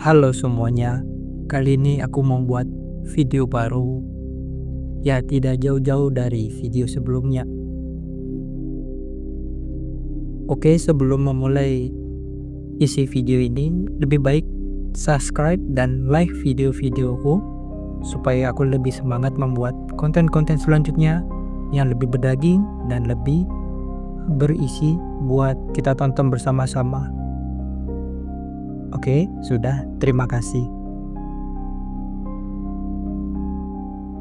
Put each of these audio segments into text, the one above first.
Halo semuanya, kali ini aku membuat video baru. Ya, tidak jauh-jauh dari video sebelumnya. Oke, sebelum memulai isi video ini, lebih baik subscribe dan like video-videoku supaya aku lebih semangat membuat konten-konten selanjutnya yang lebih berdaging dan lebih berisi buat kita tonton bersama-sama. Oke, sudah. Terima kasih.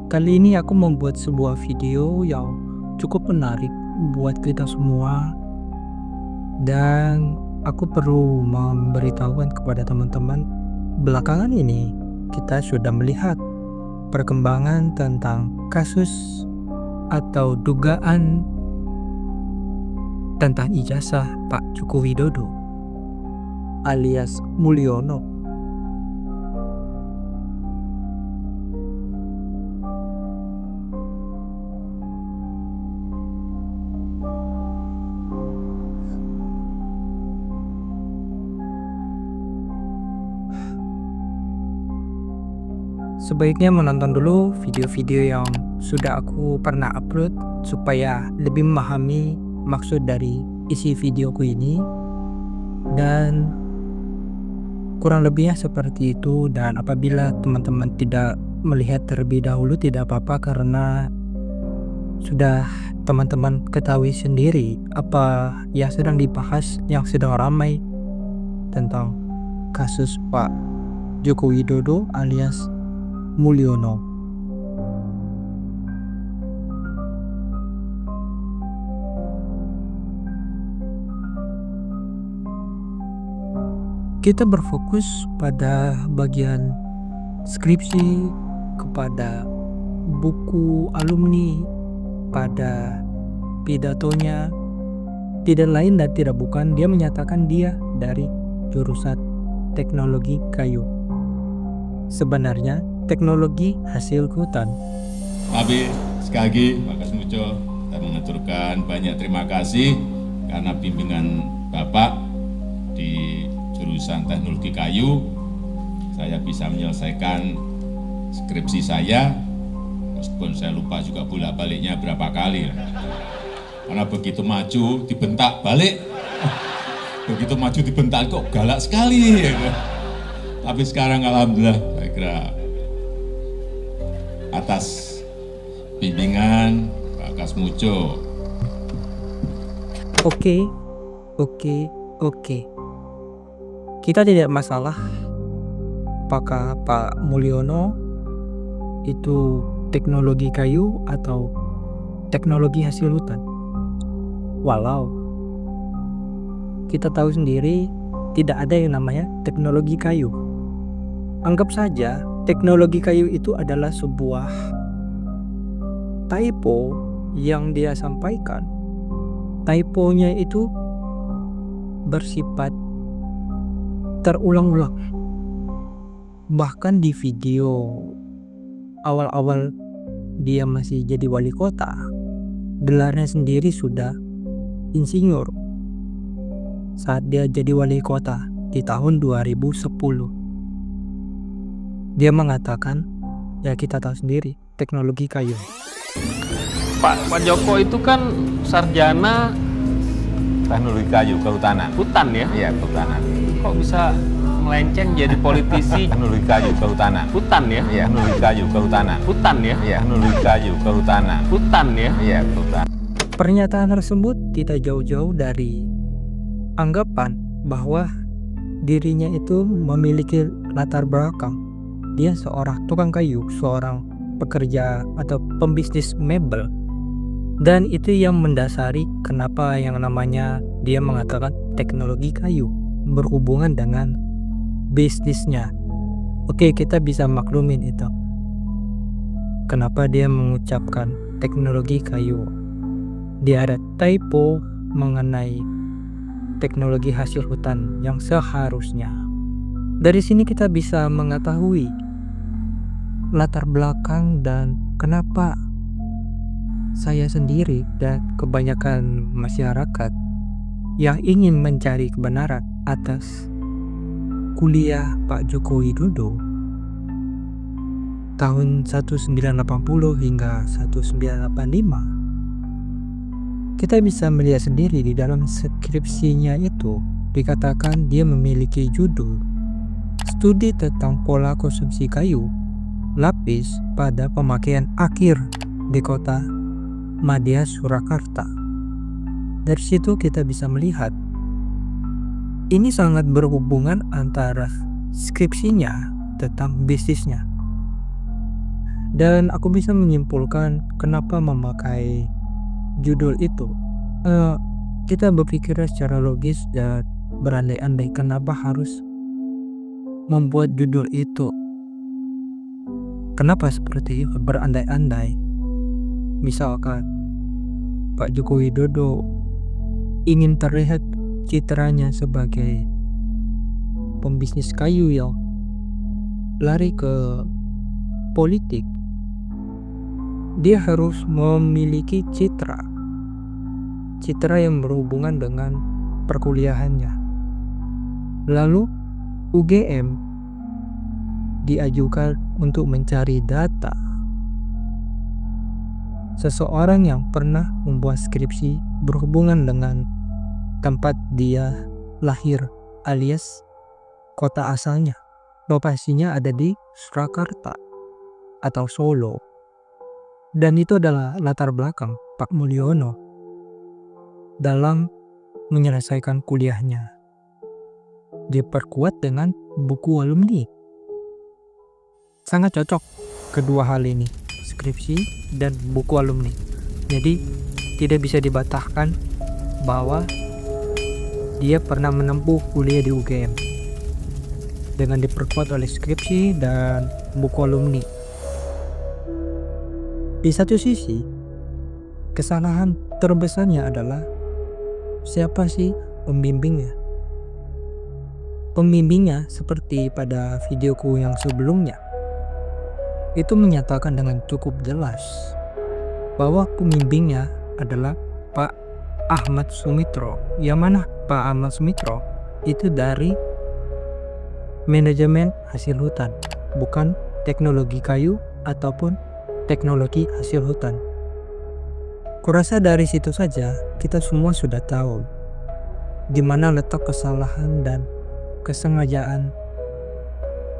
Kali ini aku membuat sebuah video yang cukup menarik buat kita semua, dan aku perlu memberitahukan kepada teman-teman, belakangan ini kita sudah melihat perkembangan tentang kasus atau dugaan tentang ijazah Pak Joko Widodo alias Mulyono. Sebaiknya menonton dulu video-video yang sudah aku pernah upload supaya lebih memahami maksud dari isi videoku ini, dan kurang lebihnya seperti itu. Dan apabila teman-teman tidak melihat terlebih dahulu tidak apa-apa, karena sudah teman-teman ketahui sendiri apa yang sedang dibahas, yang sedang ramai tentang kasus Pak Joko Widodo alias Mulyono. Kita berfokus pada bagian skripsi, kepada buku alumni, pada pidatonya. Tidak lain dan tidak bukan, dia menyatakan dia dari jurusan teknologi kayu. Sebenarnya teknologi hasil hutan. Tapi sekali lagi Pak Kasmujo, saya mengaturkan banyak terima kasih karena bimbingan Bapak di jurusan teknologi kayu, saya bisa menyelesaikan skripsi saya, meskipun saya lupa juga bolak-baliknya berapa kali. Karena begitu maju dibentak balik, begitu maju dibentak kok galak sekali. Tapi sekarang alhamdulillah saya kira atas bimbingan Pak Kasmujo. Oke. Kita tidak masalah apakah Pak Mulyono itu teknologi kayu atau teknologi hasil hutan. Walau kita tahu sendiri tidak ada yang namanya teknologi kayu. Anggap saja teknologi kayu itu adalah sebuah typo yang dia sampaikan. Typonya itu bersifat terulang-ulang. Bahkan di video awal-awal dia masih jadi wali kota, gelarnya sendiri sudah insinyur saat dia jadi wali kota di tahun 2010. Dia mengatakan, ya kita tahu sendiri, teknologi kayu. Pak Joko itu kan sarjana teknologi kayu kehutanan. hutan ya? Iya, kehutanan. Kok bisa melenceng jadi politisi Teknologi kayu kehutanan. hutan ya? Iya, teknologi kayu kehutanan. Hutan ya? Iya, teknologi kayu kehutanan. Hutan ya? Iya, kehutanan. Pernyataan tersebut tidak jauh-jauh dari anggapan bahwa dirinya itu memiliki latar belakang. Dia seorang tukang kayu, seorang pekerja atau pembisnis mebel. Dan itu yang mendasari kenapa yang namanya dia mengatakan teknologi kayu berhubungan dengan bisnisnya. Oke, kita bisa maklumin itu. Kenapa dia mengucapkan teknologi kayu. Dia ada typo mengenai teknologi hasil hutan yang seharusnya. Dari sini kita bisa mengetahui latar belakang dan kenapa saya sendiri dan kebanyakan masyarakat yang ingin mencari kebenaran atas kuliah Pak Joko Widodo tahun 1980 hingga 1985, kita bisa melihat sendiri di dalam skripsinya itu dikatakan dia memiliki judul Studi tentang pola konsumsi kayu lapis pada pemakaian akhir di kota Madya Surakarta. Dari situ kita bisa melihat ini sangat berhubungan antara skripsinya tentang bisnisnya. Dan aku bisa menyimpulkan kenapa memakai judul itu. Kita berpikir secara logis dan berandai-andai kenapa harus membuat judul itu. Kenapa seperti itu? Berandai-andai. Misalkan Pak Joko Widodo ingin terlihat citranya sebagai pembisnis kayu yang lari ke politik, dia harus memiliki citra yang berhubungan dengan perkuliahannya. Lalu UGM diajukan untuk mencari data seseorang yang pernah membuat skripsi berhubungan dengan tempat dia lahir alias kota asalnya. Lokasinya ada di Surakarta atau Solo. Dan itu adalah latar belakang Pak Mulyono dalam menyelesaikan kuliahnya. Diperkuat dengan buku alumni. Sangat cocok kedua hal ini, skripsi dan buku alumni. Jadi tidak bisa dibatahkan bahwa dia pernah menempuh kuliah di UGM dengan diperkuat oleh skripsi dan buku alumni. Di satu sisi, kesalahan terbesarnya adalah siapa sih pembimbingnya? Pembimbingnya seperti pada videoku yang sebelumnya, itu menyatakan dengan cukup jelas bahwa pembimbingnya adalah Pak Ahmad Sumitro. Yang mana Pak Ahmad Sumitro itu dari manajemen hasil hutan, bukan teknologi kayu ataupun teknologi hasil hutan. Kurasa dari situ saja kita semua sudah tahu di mana letak kesalahan dan kesengajaan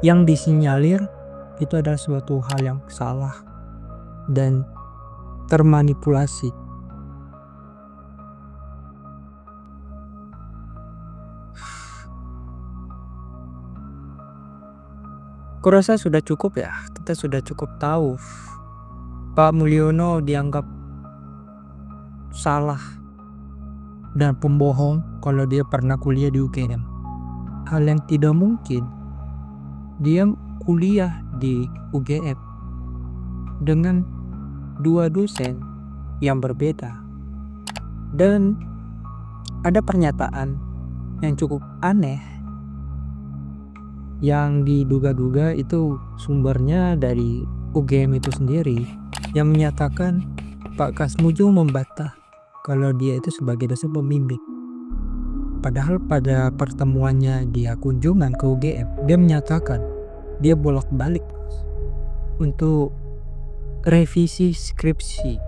yang disinyalir itu adalah suatu hal yang salah dan termanipulasi. Kurasa sudah cukup ya, kita sudah cukup tahu Pak Mulyono dianggap salah dan pembohong kalau dia pernah kuliah di UGM. Hal yang tidak mungkin. Dia kuliah di UGM dengan dua dosen yang berbeda. Dan ada pernyataan yang cukup aneh yang diduga-duga itu sumbernya dari UGM itu sendiri, yang menyatakan Pak Kasmujo membantah kalau dia itu sebagai dosen pembimbing. Padahal pada pertemuannya dia kunjungan ke UGM, dia menyatakan dia bolak-balik untuk revisi skripsi.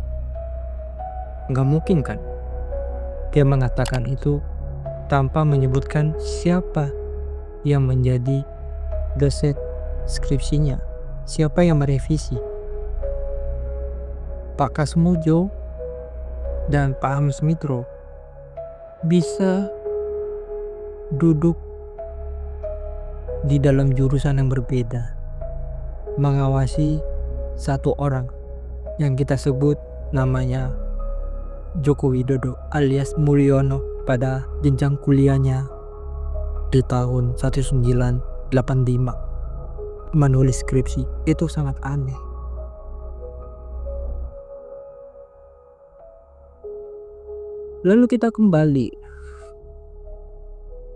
Nggak mungkin kan dia mengatakan itu tanpa menyebutkan siapa yang menjadi dosen skripsinya, siapa yang merevisi. Pak Kasmujo dan Pak Ahmad Sumitro bisa duduk di dalam jurusan yang berbeda, mengawasi satu orang yang kita sebut namanya Joko Widodo alias Mulyono pada jenjang kuliahnya di tahun 1985 menulis skripsi. Itu sangat aneh. Lalu kita kembali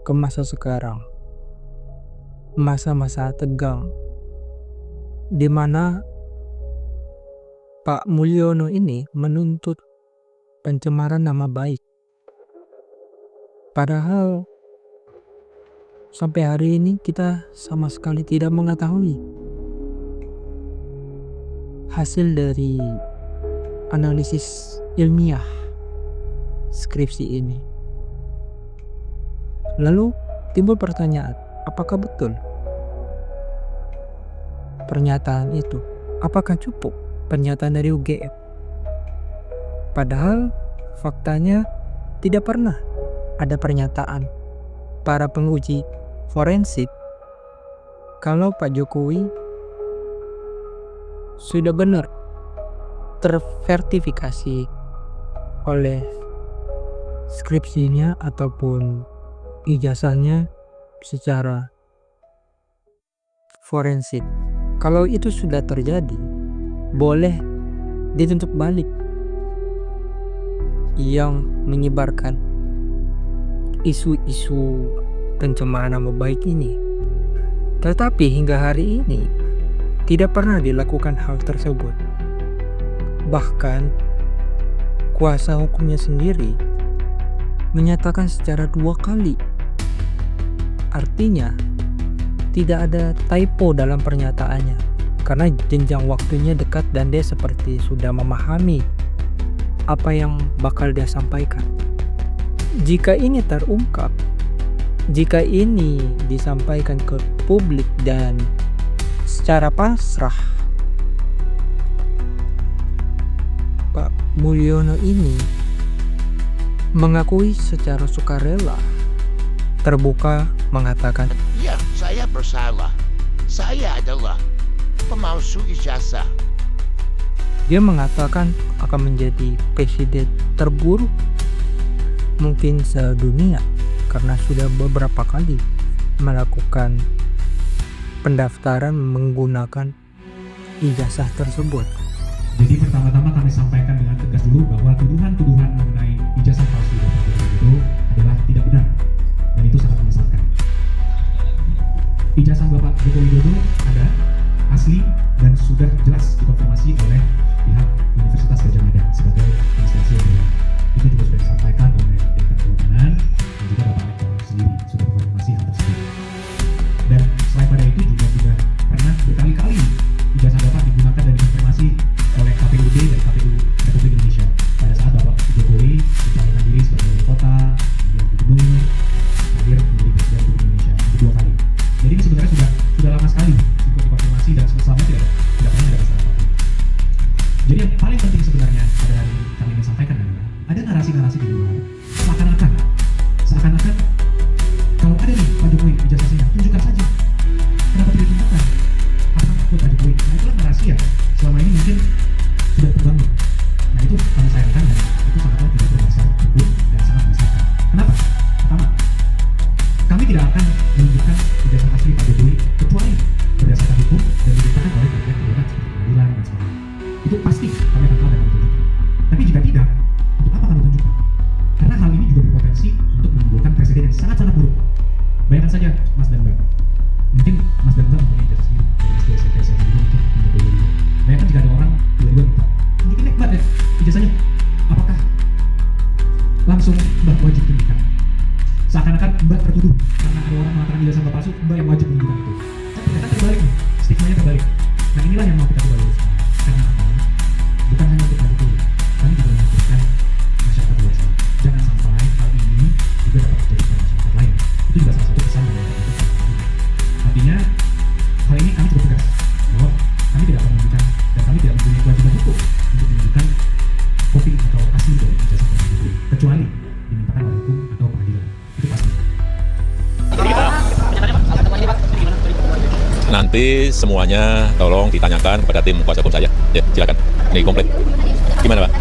ke masa sekarang, masa-masa tegang di mana Pak Mulyono ini menuntut pencemaran nama baik. Padahal sampai hari ini kita sama sekali tidak mengetahui hasil dari analisis ilmiah skripsi ini. Lalu timbul pertanyaan, apakah betul pernyataan itu? Apakah cukup pernyataan dari UGM? Padahal faktanya tidak pernah ada pernyataan para penguji forensik kalau Pak Jokowi sudah benar tervertifikasi oleh skripsinya ataupun ijazahnya secara forensik. Kalau itu sudah terjadi, boleh dituntut balik yang menyebarkan isu-isu pencemaran nama baik ini. Tetapi hingga hari ini tidak pernah dilakukan hal tersebut. Bahkan kuasa hukumnya sendiri menyatakan secara 2 kali. Artinya tidak ada typo dalam pernyataannya, karena jenjang waktunya dekat dan dia seperti sudah memahami apa yang bakal dia sampaikan. Jika ini terungkap, jika ini disampaikan ke publik dan secara pasrah, Pak Mulyono ini mengakui secara sukarela, terbuka mengatakan, Ya, saya bersalah. Saya adalah pemalsu ijazah. dia mengatakan akan menjadi presiden terburuk mungkin sedunia karena sudah beberapa kali melakukan pendaftaran menggunakan ijazah tersebut. Jadi pertama-tama kami sampaikan dengan tegas dulu bahwa tuduhan-tuduhan mengenai ijazah palsu Bapak Joko Widodo adalah tidak benar dan itu sangat menyesatkan. Ijazah Bapak Joko Widodo ada, asli dan sudah jelas dikonfirmasi oleh pihak Universitas Gadjah Mada sebagai instansi yang berwenang. Itu juga sudah disampaikan oleh Dekan Kehutanan dan juga Bapak Rektor sendiri sudah mengkonfirmasi hal tersebut. Dan selain pada itu juga sudah pernah berkali-kali ijazah Bapak digunakan dan dikonfirmasi oleh KPUD dan KPU Republik Indonesia pada saat Bapak Jokowi mencalonkan diri sebagai wali kota, kemudian gubernur, hadir menjadi presiden Republik Indonesia kedua kali. Jadi ini sebenarnya sudah lama sekali dikonfirmasi dan selama tidak pernah ada masalah apapun. Jadi yang paling penting sebenarnya pada hari ini kami ingin sampaikan adalah ada narasi-narasi di luar seakan-akan kalau ada nih Pak Jokowi ijazahnya tunjukkan saja. Kenapa tidak tunjukkan? Apa takut Pak Jokowi? Nah itulah narasi ya selama ini mungkin sudah terbangun. Nah itu kami sayangkan dan itu sangatlah tidak berdasar hukum dan sangat menyesatkan. Kenapa? Pertama, kami tidak akan menunjukkan ijazah asli Pak Jokowi kecuali berdasarkan hukum dan ditetapkan oleh pihak berwenang seperti pengadilan dan sebagainya. Itu pasti kami akan tahu dan kami tunjukkan. Tapi jika tidak, untuk apa kami tunjukkan? Karena hal ini juga berpotensi untuk menimbulkan presiden yang sangat-sangat buruk. Bayangkan saja Mas dan Mbak, mungkin Mas dan Mbak mempunyai ijazah sendiri dari SD, SMP, SMA juga mungkin punya dulu. Bayangkan jika ada orang tiba-tiba minta, tunjukin deh Mbak ijazahnya, apakah langsung Mbak wajib tunjukkan? Seakan-akan Mbak tertuduh karena ada orang mengatakan ijazah Mbak palsu, Mbak yang wajib menunjukkan itu. Tapi ternyata terbalik nih, stigmanya terbalik. Nah inilah yang mau kita coba luruskan. Karena apa? Bukan hanya untuk Pak Jokowi, kami juga memikirkan masyarakat luar sana. Jangan sampai hal ini juga dapat terjadi pada masyarakat lain. Itu juga salah satu pesan dari Bapak Jokowi. Artinya hal ini kami cukup tegas bahwa kami tidak akan menunjukkan dan kami tidak mempunyai kewajiban hukum untuk menunjukkan kopi atau asli dari ijazah Bapak Jokowi kecuali dimintakan oleh hukum atau pengadilan. Itu pasti. Nanti semuanya tolong ditanyakan kepada tim kuasa hukum saya. Ya, silakan. Ini komplit. Gimana, Pak?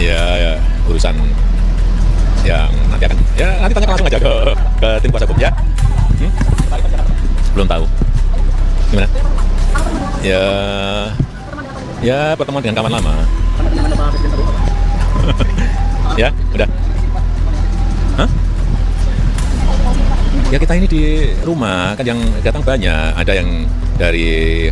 Ya, urusan yang nanti akan. Ya, nanti tanyakan langsung aja ke tim kuasa hukum ya. Belum tahu. Gimana? Ya pertemuan dengan kawan lama. Ya, udah. Hah? Ya kita ini di rumah kan yang datang banyak, ada yang dari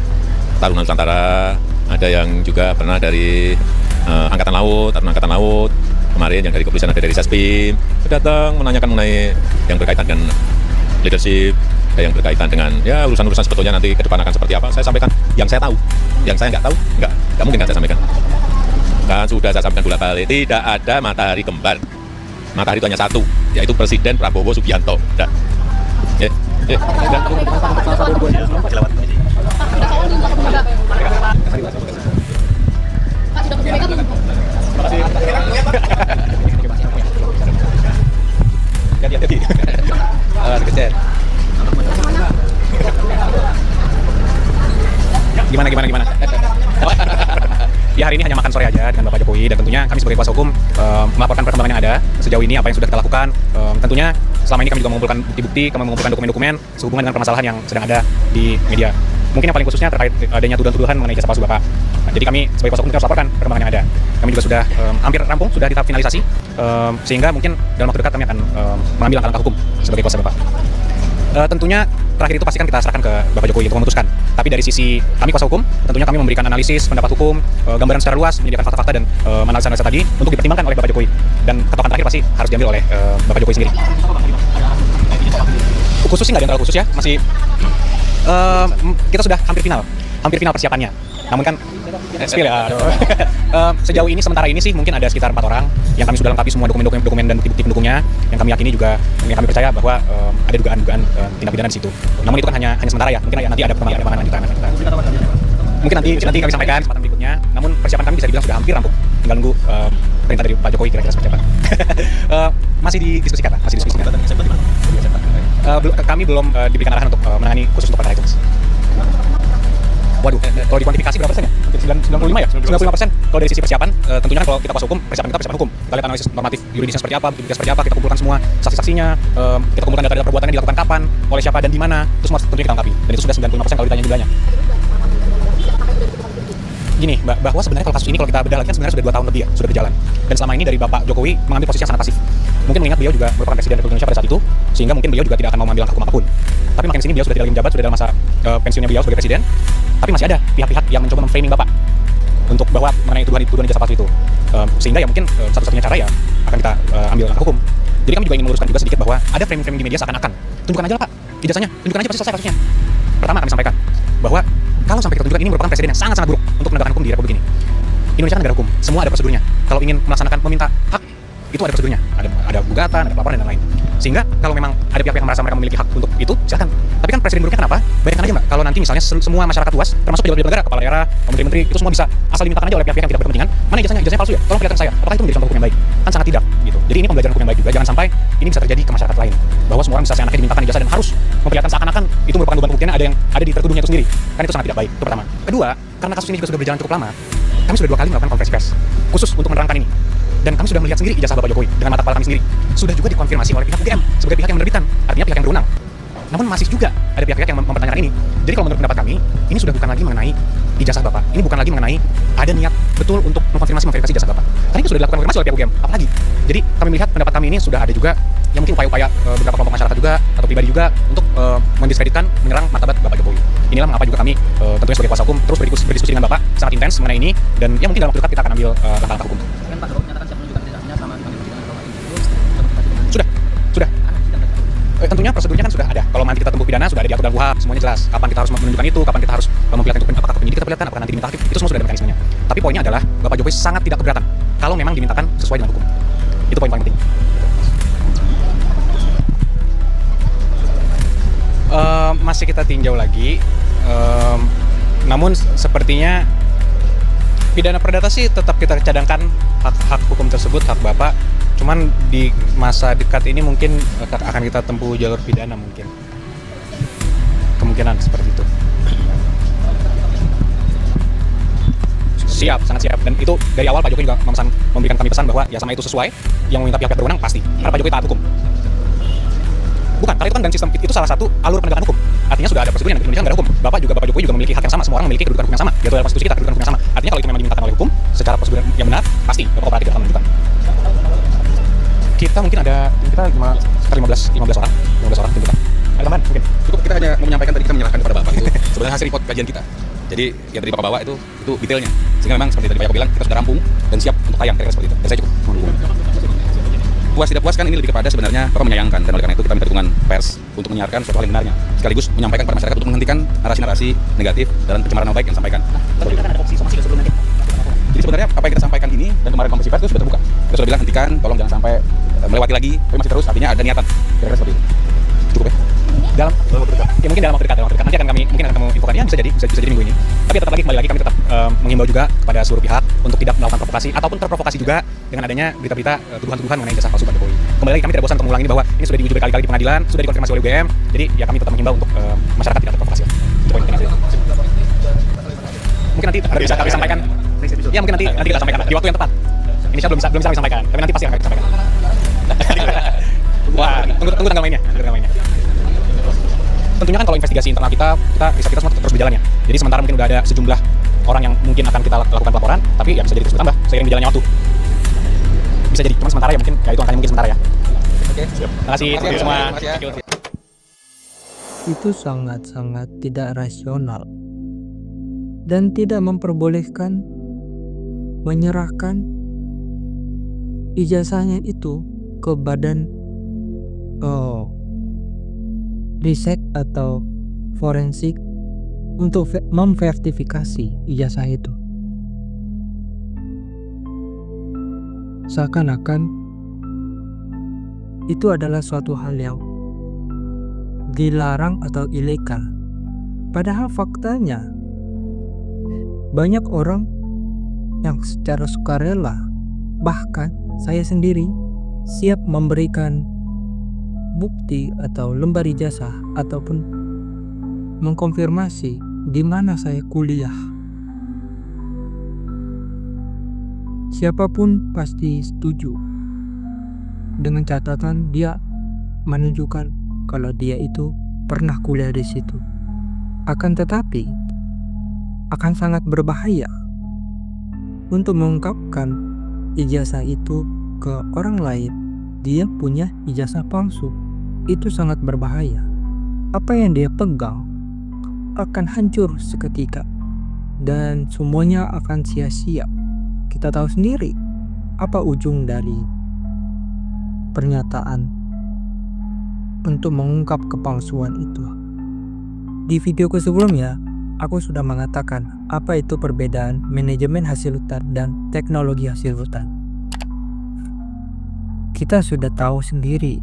Taruna Nusantara, ada yang juga pernah dari Angkatan Laut, Taruna Angkatan Laut, kemarin yang dari kepolisian, ada dari Saspim, datang menanyakan mengenai yang berkaitan dengan leadership, yang berkaitan dengan ya urusan-urusan sebetulnya nanti ke depan akan seperti apa. Saya sampaikan yang saya tahu, yang saya nggak tahu, nggak mungkin kan saya sampaikan. Kan sudah saya sampaikan bolak-balik, tidak ada matahari kembar. Matahari itu hanya satu, yaitu Presiden Prabowo Subianto. Udah. Hati-hati. Gimana? Ya hari ini hanya makan sore aja dengan Bapak Jokowi, dan tentunya kami sebagai kuasa hukum melaporkan perkembangan yang ada sejauh ini, apa yang sudah kita lakukan. Tentunya selama ini kami juga mengumpulkan bukti-bukti, kami mengumpulkan dokumen-dokumen sehubungan dengan permasalahan yang sedang ada di media. Mungkin yang paling khususnya terkait adanya tuduhan-tuduhan mengenai jasa palsu Bapak. Nah, jadi kami sebagai kuasa hukum harus laporkan perkembangan yang ada. Kami juga sudah hampir rampung, sudah di tahap finalisasi, sehingga mungkin dalam waktu dekat kami akan mengambil langkah-langkah hukum sebagai kuasa Bapak. Tentunya terakhir itu pasti kan kita serahkan ke Bapak Jokowi untuk memutuskan. Tapi dari sisi kami kuasa hukum, tentunya kami memberikan analisis, pendapat hukum, gambaran secara luas, menyediakan fakta-fakta dan analisa-analisa tadi untuk dipertimbangkan oleh Bapak Jokowi. Dan ketokan terakhir pasti harus diambil oleh Bapak Jokowi sendiri. Khusus sih nggak ada yang terlalu khusus ya, masih kita sudah hampir final persiapannya. Namun kan spill ya. Sejauh ini sementara ini sih mungkin ada sekitar 4 orang yang kami sudah lengkapi semua dokumen dan bukti-bukti pendukungnya, yang kami yakini juga, yang kami percaya bahwa ada dugaan tindak pidana di situ. Namun itu kan hanya sementara ya, mungkin nanti ada perkembangan lanjutan. Mungkin nanti kami sampaikan kesempatan berikutnya. Namun persiapan kami bisa dibilang sudah hampir rampung, tinggal nunggu perintah dari Pak Jokowi kira-kira seperti apa. Masih didiskusikan. Kami belum diberikan arahan untuk menangani khusus untuk perkara itu. Waduh, kalau dikuantifikasi berapa persen ya? 95 ya? 95%. Kalau dari sisi persiapan, tentunya kan kalau kita kuasa hukum, persiapan hukum. Kita lihat analisis normatif yuridisnya seperti apa, bukti seperti apa, kita kumpulkan semua saksi-saksinya, kita kumpulkan data-data perbuatan yang dilakukan kapan, oleh siapa dan di mana, itu semua tentunya kita lengkapi. Dan itu sudah 95% kalau ditanya jumlahnya. Gini, bahwa sebenarnya kalau kasus ini kalau kita bedah lagi kan sebenarnya sudah 2 tahun lebih ya, sudah berjalan. Dan selama ini dari Bapak Jokowi mengambil posisi yang sangat pasif. Mungkin mengingat beliau juga merupakan Presiden Republik Indonesia pada saat itu, sehingga mungkin beliau juga tidak akan mau mengambil langkah hukum apapun. Tapi makin sini beliau sudah tidak lagi menjabat, sudah dalam masa pensiunnya beliau sebagai Presiden. Tapi masih ada pihak-pihak yang mencoba memframing Bapak untuk bahwa mengenai tuduhan jasa palsu itu. Sehingga ya mungkin satu-satunya cara ya akan kita ambil langkah hukum. Jadi kami juga ingin meluruskan juga sedikit bahwa ada framing-framing di media seakan-akan tunjukkan aja lah Pak ijazahnya, tunjukkan aja pasti selesai kasusnya. Pertama kami sampaikan bahwa kalau sampai kita tunjukkan ini merupakan presiden yang sangat-sangat buruk untuk penegakan hukum di Republik ini. Indonesia kan negara hukum, semua ada prosedurnya. Kalau ingin melaksanakan meminta hak, itu ada prosedurnya, ada gugatan, ada pelaporan dan lain-lain. Sehingga kalau memang ada pihak yang merasa mereka memiliki hak untuk itu, silakan. Tapi kan presiden buruknya kenapa? Bayangkan aja Mbak, kalau nanti misalnya semua masyarakat luas, termasuk pejabat negara, kepala daerah, menteri-menteri, itu semua bisa asal dimintakan aja oleh pihak-pihak yang tidak berkepentingan. Mana ijazahnya palsu ya? Tolong perlihatkan saya. Apakah itu menjadi contoh hukum yang baik? Kan sangat tidak gitu. Jadi ini pembelajaran hukum yang baik juga. Jangan sampai ini bisa terjadi ke masyarakat lain. Bahwa semua orang bisa seenaknya dimintakan ijazah dan harus memperlihatkan seakan-akan itu merupakan beban pembuktiannya ada di tertuduhnya itu sendiri. Kan itu sangat tidak baik. Itu pertama. Kedua, karena kasus ini juga sudah berjalan cukup lama, kami sudah 2 kali melakukan konferensi pers khusus untuk menerangkan ini. Dan kami sudah melihat sendiri ijazah Bapak Jokowi dengan mata kepala kami sendiri. Sudah juga dikonfirmasi oleh pihak UGM sebagai pihak yang menerbitkan, artinya pihak yang berwenang. Namun masih juga ada pihak-pihak yang mempertanyakan ini. Jadi kalau menurut pendapat kami, ini sudah bukan lagi mengenai ijazah Bapak. Ini bukan lagi mengenai ada niat betul untuk memverifikasi ijazah Bapak. Karena itu sudah dilakukan konfirmasi oleh pihak UGM. Apalagi. Jadi kami melihat pendapat kami ini sudah ada juga yang mungkin upaya-upaya beberapa kelompok masyarakat juga atau pribadi juga untuk mendiskreditkan, menyerang martabat Bapak Jokowi. Inilah mengapa juga kami tentunya sebagai kuasa hukum terus berdiskusi dengan Bapak sangat intens mengenai ini, dan ya mungkin dalam waktu dekat kita akan ambil langkah-langkah hukum. Sudah. Tentunya prosedurnya kan sudah ada. Kalau nanti kita tempuh pidana sudah ada diatur dalam KUHP, semuanya jelas. Kapan kita harus menunjukkan itu, kapan kita harus memperlihatkan itu, apakah ke penyidik kita perlihatkan, apakah nanti diminta aktif, itu semua sudah ada mekanismenya. Tapi poinnya adalah Bapak Jokowi sangat tidak keberatan kalau memang dimintakan sesuai dengan hukum. Itu poin paling penting. Masih kita tinjau lagi. Namun sepertinya pidana perdata sih tetap kita cadangkan hak hukum tersebut, hak Bapak. Cuman di masa dekat ini mungkin akan kita tempuh jalur pidana mungkin. Kemungkinan seperti itu. Siap, sangat siap. Dan itu dari awal Pak Jokowi juga memberikan kami pesan bahwa ya sama itu sesuai, yang meminta pihak berwenang pasti. Karena Pak Jokowi taat hukum. Bukan, karena itu kan dan sistem itu salah satu alur penegakan hukum. Artinya sudah ada prosedur yang Indonesia negara hukum. Bapak Jokowi juga memiliki hak yang sama, semua orang memiliki kedudukan hukum yang sama. Diatur dalam konstitusi kita kedudukan hukum yang sama. Artinya kalau itu memang dimintakan oleh hukum secara prosedur yang benar, pasti Bapak kooperatif akan menunjukkan. Kita mungkin ada sekitar 15 orang tuntutan. Ada tambahan mungkin. Cukup, kita hanya mau menyampaikan tadi kita menyerahkan kepada Bapak itu sebenarnya hasil report kajian kita. Jadi yang tadi Bapak bawa itu detailnya. Sehingga memang seperti tadi Pak Jokowi bilang kita sudah rampung dan siap untuk tayang, kira-kira seperti itu. Dan saya cukup. puas tidak puas kan ini lebih kepada sebenarnya Bapak menyayangkan, dan oleh karena itu kita minta dukungan pers untuk menyiarkan suatu hal yang benarnya, sekaligus menyampaikan kepada masyarakat untuk menghentikan narasi-narasi negatif dan pencemaran nama baik yang disampaikan. Jadi sebenarnya apa yang kita sampaikan ini dan kemarin konferensi pers itu sudah terbuka. Kita sudah bilang hentikan, tolong jangan sampai melewati lagi, tapi masih terus, artinya ada niatan. Kira-kira seperti itu. Cukup ya? Mungkin dalam waktu dekat nanti akan kami infokannya, bisa jadi minggu ini. Tapi tetap kembali lagi kami tetap menghimbau juga kepada seluruh pihak untuk tidak melakukan provokasi ataupun terprovokasi juga dengan adanya berita-berita tuduhan-tuduhan mengenai ijazah palsu Pak Jokowi. Kembali lagi kami tidak bosan untuk mengulangi bahwa ini sudah diuji berkali-kali di pengadilan, sudah dikonfirmasi oleh UGM. Jadi ya kami tetap menghimbau untuk masyarakat tidak terprovokasi. Itu poin penting. Mungkin nanti bisa kami sampaikan. Ya mungkin nanti kita sampaikan di waktu yang tepat. Indonesia belum bisa kami sampaikan, tapi nanti pasti akan kami sampaikan. Wah, tunggu tanggal mainnya. Tentunya kan kalau investigasi internal kita riset kita semua terus berjalan ya. Jadi sementara mungkin udah ada sejumlah orang yang mungkin akan kita lakukan pelaporan, tapi ya bisa jadi terus bertambah seiring berjalannya waktu. Bisa jadi, cuma sementara ya mungkin, ya itu angkanya mungkin sementara ya. Oke, siap. Terima kasih semua. Itu sangat-sangat tidak rasional dan tidak memperbolehkan menyerahkan ijazahnya itu ke badan riset atau forensik untuk memverifikasi ijazah itu. Seakan-akan itu adalah suatu hal yang dilarang atau ilegal. Padahal faktanya banyak orang yang secara sukarela, bahkan saya sendiri, siap memberikan bukti atau lembar ijazah ataupun mengkonfirmasi di mana saya kuliah. Siapapun pasti setuju dengan catatan dia menunjukkan kalau dia itu pernah kuliah di situ. Akan tetapi akan sangat berbahaya untuk mengungkapkan ijazah itu ke orang lain. Dia punya ijazah palsu. Itu sangat berbahaya. Apa yang dia pegang akan hancur seketika dan semuanya akan sia-sia. Kita tahu sendiri apa ujung dari pernyataan untuk mengungkap kepalsuan itu. Di videoku sebelumnya, aku sudah mengatakan apa itu perbedaan manajemen hasil hutan dan teknologi hasil hutan. Kita sudah tahu sendiri,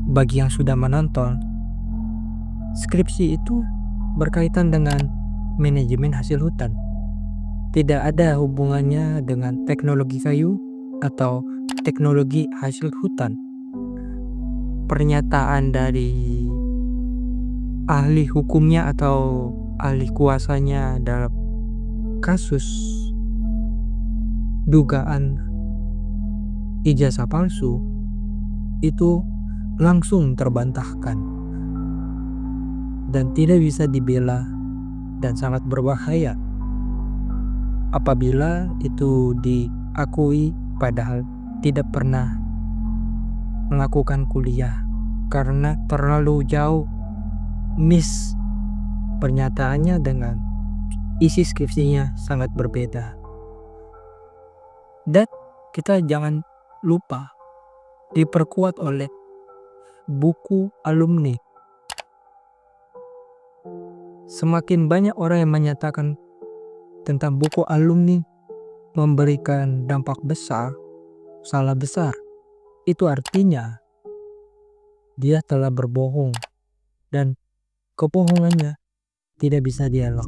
bagi yang sudah menonton, skripsi itu berkaitan dengan manajemen hasil hutan. Tidak ada hubungannya dengan teknologi kayu atau teknologi hasil hutan. Pernyataan dari ahli hukumnya atau ahli kuasanya dalam kasus dugaan ijazah palsu itu langsung terbantahkan dan tidak bisa dibela dan sangat berbahaya apabila itu diakui padahal tidak pernah melakukan kuliah karena terlalu jauh miss pernyataannya dengan isi skripsinya sangat berbeda. Dan kita jangan lupa diperkuat oleh buku alumni. Semakin banyak orang yang menyatakan tentang buku alumni memberikan dampak besar, salah besar, itu artinya dia telah berbohong dan kebohongannya tidak bisa dialog.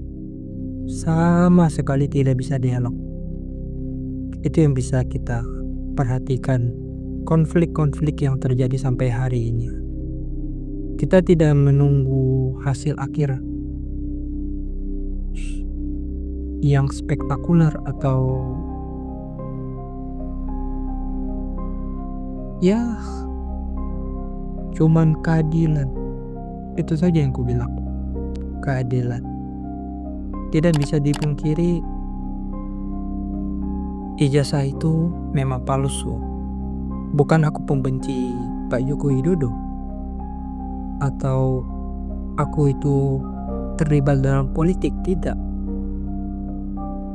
Sama sekali tidak bisa dialog. Itu yang bisa kita perhatikan konflik-konflik yang terjadi sampai hari ini. Kita tidak menunggu hasil akhir yang spektakuler atau ya cuman keadilan. Itu saja yang ku bilang, keadilan. Tidak bisa dipungkiri ijazah itu memang palsu. Bukan aku pembenci Pak Joko Widodo atau aku itu terlibat dalam politik, tidak.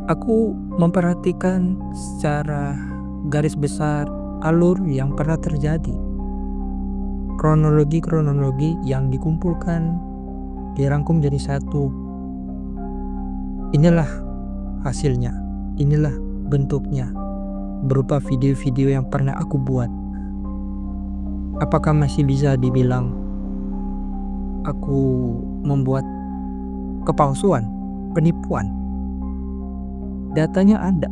Aku memperhatikan secara garis besar alur yang pernah terjadi, kronologi yang dikumpulkan, dirangkum jadi satu. Inilah hasilnya, inilah bentuknya, berupa video-video yang pernah aku buat. Apakah masih bisa dibilang aku membuat kepalsuan, penipuan? Datanya ada,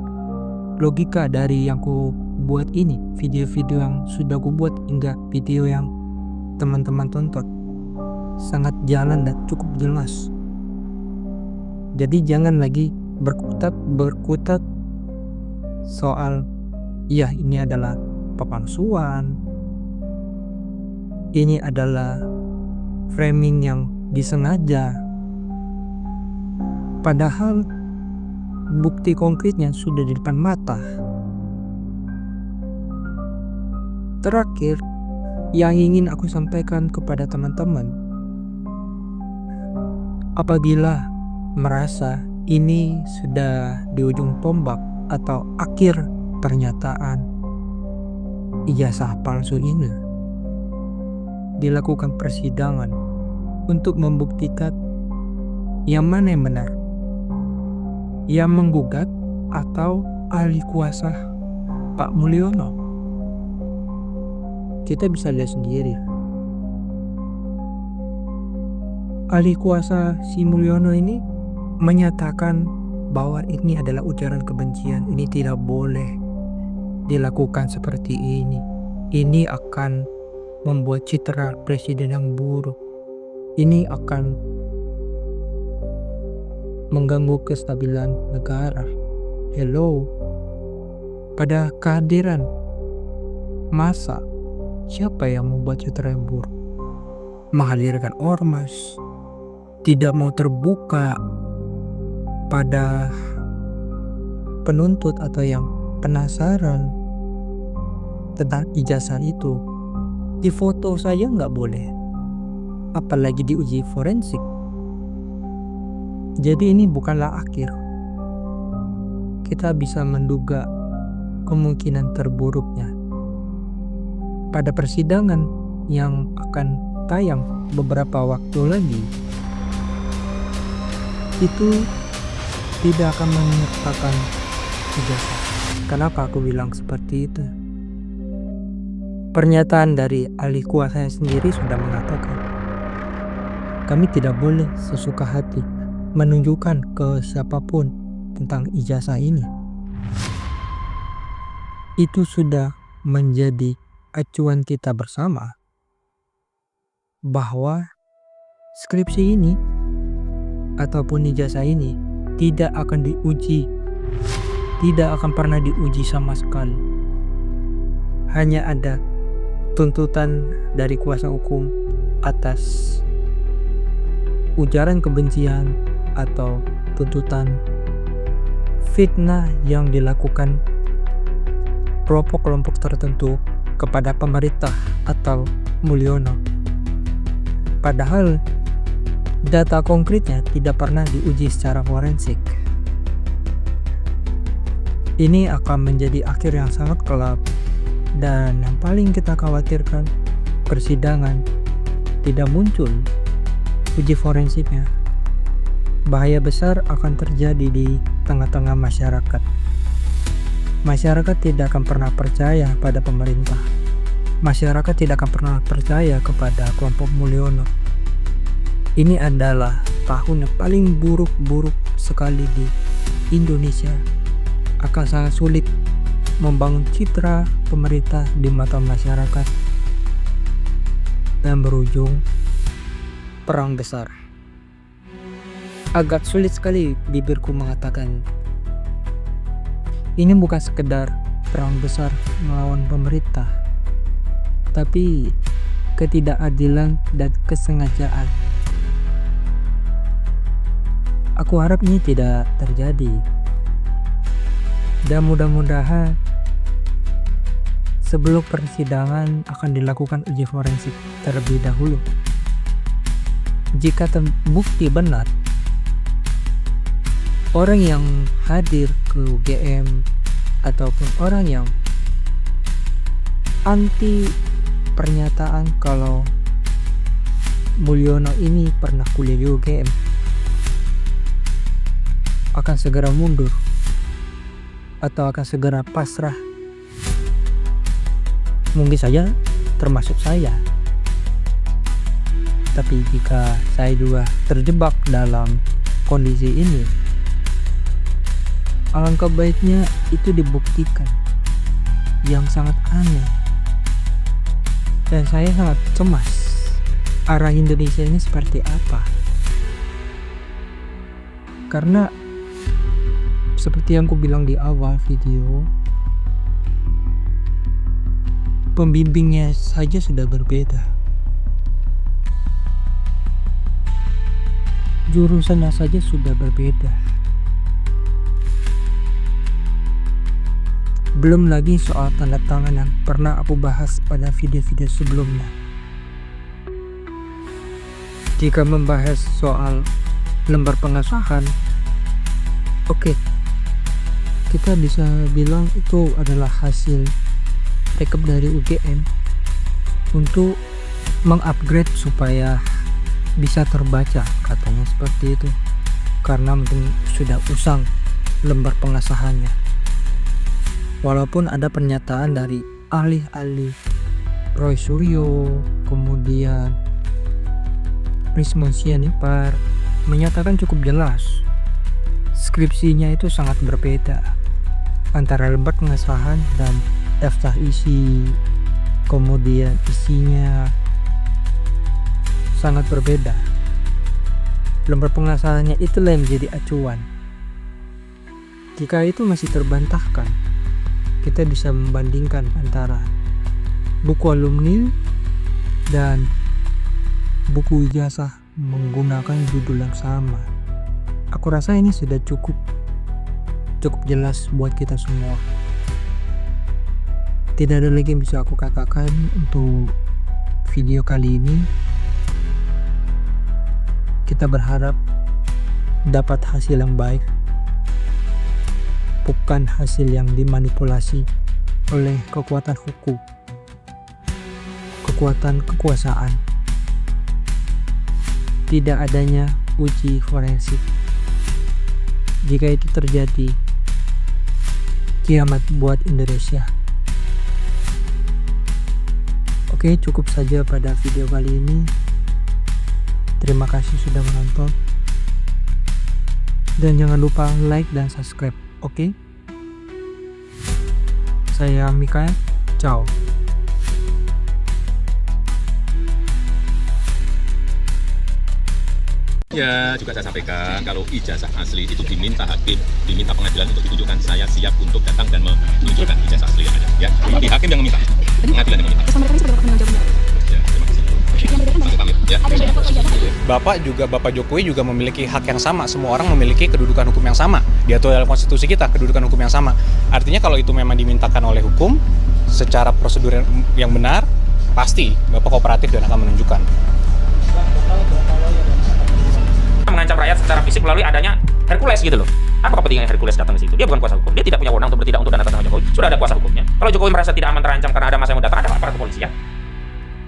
logika dari yang ku buat ini, video-video yang sudah ku buat hingga video yang teman-teman tonton, sangat jalan dan cukup jelas. Jadi jangan lagi berkutat soal ya ini adalah kepalsuan, ini adalah framing yang disengaja, padahal bukti konkretnya sudah di depan mata. Terakhir, yang ingin aku sampaikan kepada teman-teman, apabila merasa ini sudah di ujung tombak atau akhir pernyataan ijazah palsu ini, dilakukan persidangan untuk membuktikan yang mana yang benar, yang menggugat atau ahli kuasa Pak Mulyono. Kita bisa lihat sendiri, ahli kuasa si Mulyono ini menyatakan bahwa ini adalah ujaran kebencian, ini tidak boleh dilakukan seperti ini. Ini akan membuat citra presiden yang buruk. Ini akan mengganggu kestabilan negara. Hello, pada kehadiran massa, siapa yang membuat citra yang buruk? Menghadirkan ormas, tidak mau terbuka pada penuntut atau yang penasaran tentang ijazah itu. Di foto saja nggak boleh, apalagi diuji forensik. Jadi ini bukanlah akhir. Kita bisa menduga kemungkinan terburuknya. Pada persidangan yang akan tayang beberapa waktu lagi, itu tidak akan menyertakan ijazah. Kenapa aku bilang seperti itu? Pernyataan dari ahli kuasa sendiri sudah mengatakan, kami tidak boleh sesuka hati menunjukkan ke siapapun tentang ijazah ini. Itu sudah menjadi acuan kita bersama bahwa skripsi ini ataupun ijazah ini tidak akan diuji, tidak akan pernah diuji sama sekali. Hanya ada tuntutan dari kuasa hukum atas ujaran kebencian atau tuntutan fitnah yang dilakukan kelompok-kelompok tertentu kepada pemerintah atau Mulyono. Padahal data konkretnya tidak pernah diuji secara forensik. Ini akan menjadi akhir yang sangat gelap, dan yang paling kita khawatirkan, persidangan tidak muncul uji forensiknya. Bahaya besar akan terjadi di tengah-tengah masyarakat. Masyarakat tidak akan pernah percaya pada pemerintah. Masyarakat tidak akan pernah percaya kepada kelompok Mulyono. Ini adalah tahun yang paling buruk sekali di Indonesia. Akan sangat sulit membangun citra pemerintah di mata masyarakat dan berujung perang besar. Agak sulit sekali bibirku mengatakan ini bukan sekedar perang besar melawan pemerintah, tapi ketidakadilan dan kesengajaan. Aku harap ini tidak terjadi, dan mudah-mudahan sebelum persidangan akan dilakukan uji forensik terlebih dahulu. Jika terbukti benar, orang yang hadir ke UGM ataupun orang yang anti pernyataan kalau Mulyono ini pernah kuliah di UGM akan segera mundur atau akan segera pasrah. Mungkin saja termasuk saya. Tapi jika saya juga terjebak dalam kondisi ini, alangkah baiknya itu dibuktikan. Yang sangat aneh, dan saya sangat cemas arah Indonesia ini seperti apa. Karena seperti yang aku bilang di awal video, pembimbingnya saja sudah berbeda, jurusannya saja sudah berbeda. Belum lagi soal tanda tangan yang pernah aku bahas pada video-video sebelumnya. Jika membahas soal lembar pengesahan, oke, kita bisa bilang itu adalah hasil rekap dari UGM untuk mengupgrade supaya bisa terbaca, katanya seperti itu, karena mungkin sudah usang lembar pengesahannya. Walaupun ada pernyataan dari ahli-ahli Roy Suryo, kemudian Rismon Sianipar menyatakan cukup jelas skripsinya itu sangat berbeda antara lembar pengesahan dan daftar isi, kemudian isinya sangat berbeda. Lembar pengesahannya itulah yang menjadi acuan. Jika itu masih terbantahkan, kita bisa membandingkan antara buku alumni dan buku ijazah menggunakan judul yang sama. Aku rasa ini sudah cukup jelas buat kita semua. Tidak ada lagi yang bisa aku katakan untuk video kali ini. Kita berharap dapat hasil yang baik, bukan hasil yang dimanipulasi oleh kekuatan hukum, kekuatan kekuasaan. Tidak adanya uji forensik. Jika itu terjadi, kiamat buat Indonesia. Oke, cukup saja pada video kali ini. Terima kasih sudah menonton. Dan jangan lupa like dan subscribe. Oke? Saya Mikael. Ciao. Ya, juga saya sampaikan kalau ijazah asli itu diminta hakim, diminta pengadilan untuk ditunjukkan, saya siap untuk datang dan menunjukkan ijazah asli yang ada. Ya, tapi hakim yang meminta, pengadilan yang meminta. Ya, terima kasih. Sampai pamit. Ya. Bapak Jokowi juga memiliki hak yang sama. Semua orang memiliki kedudukan hukum yang sama. Diatur dalam konstitusi kita, kedudukan hukum yang sama. Artinya kalau itu memang dimintakan oleh hukum, secara prosedur yang benar, pasti Bapak kooperatif dan akan menunjukkan. Mengancam rakyat secara fisik melalui adanya Hercules gitu loh. Apa kepentingan Hercules datang ke situ? Dia bukan kuasa hukum. Dia tidak punya wewenang untuk bertindak untuk dan atas nama Jokowi. Sudah ada kuasa hukumnya. Kalau Jokowi merasa tidak aman terancam karena ada masa yang mau datang, ada aparat kepolisian.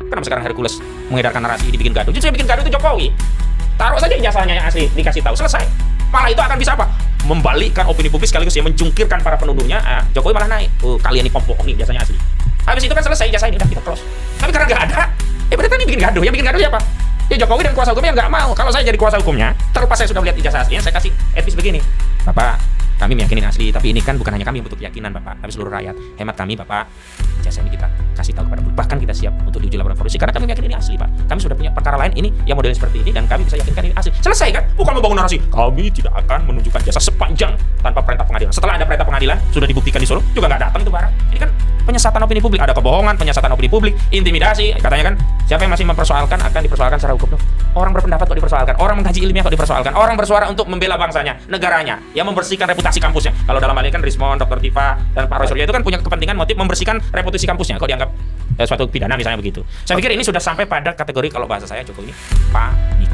Kenapa sekarang Hercules mengedarkan narasi dibikin gaduh? Justru yang bikin gaduh itu Jokowi. Taruh saja ijazahnya yang asli, dikasih tahu, selesai. Malah itu akan bisa apa? Membalikkan opini publik sekaligus ya mencungkirkan para penuduhnya. Jokowi malah naik. Kalian ini pembohong nih ijazahnya asli. Habis itu kan selesai ijazah ini udah kita close. Tapi karena nggak ada, berarti ini bikin gaduh. Yang bikin gaduh siapa? Ya Jokowi dan kuasa hukumnya nggak mau. Kalau saya jadi kuasa hukumnya, terlepas saya sudah melihat ijazah aslinya, saya kasih advice begini. Bapak, kami meyakini asli, tapi ini kan bukan hanya kami yang butuh keyakinan Bapak, tapi seluruh rakyat. Hemat kami Bapak, ijazah ini kita kasih tahu kepada publik. Bahkan kita siap untuk diuji laporan forensik karena kami meyakini ini asli Pak. Kami sudah punya perkara lain ini yang modelnya seperti ini dan kami bisa yakinkan ini asli. Selesai kan? Bukan membangun narasi. Kami tidak akan menunjukkan jasa sepanjang tanpa perintah pengadilan. Setelah ada perintah pengadilan, sudah dibuktikan di Solo, juga nggak datang itu barang. Ini kan penyesatan opini publik, ada kebohongan, penyesatan opini publik, intimidasi, katanya kan siapa yang masih mempersoalkan akan dipersoalkan secara hukum. Orang berpendapat kok dipersoalkan, orang mengkaji ilmiah kok dipersoalkan, orang bersuara untuk membela bangsanya, negaranya, yang membersihkan reputasi kampusnya. Kalau dalam hal ini kan Rismon, Dr. Tifa, dan Pak Roy Suryo itu kan punya kepentingan motif membersihkan reputasi kampusnya, kok dianggap suatu pidana misalnya begitu. Saya pikir ini sudah sampai pada kategori kalau bahasa saya Jokowi ini panik.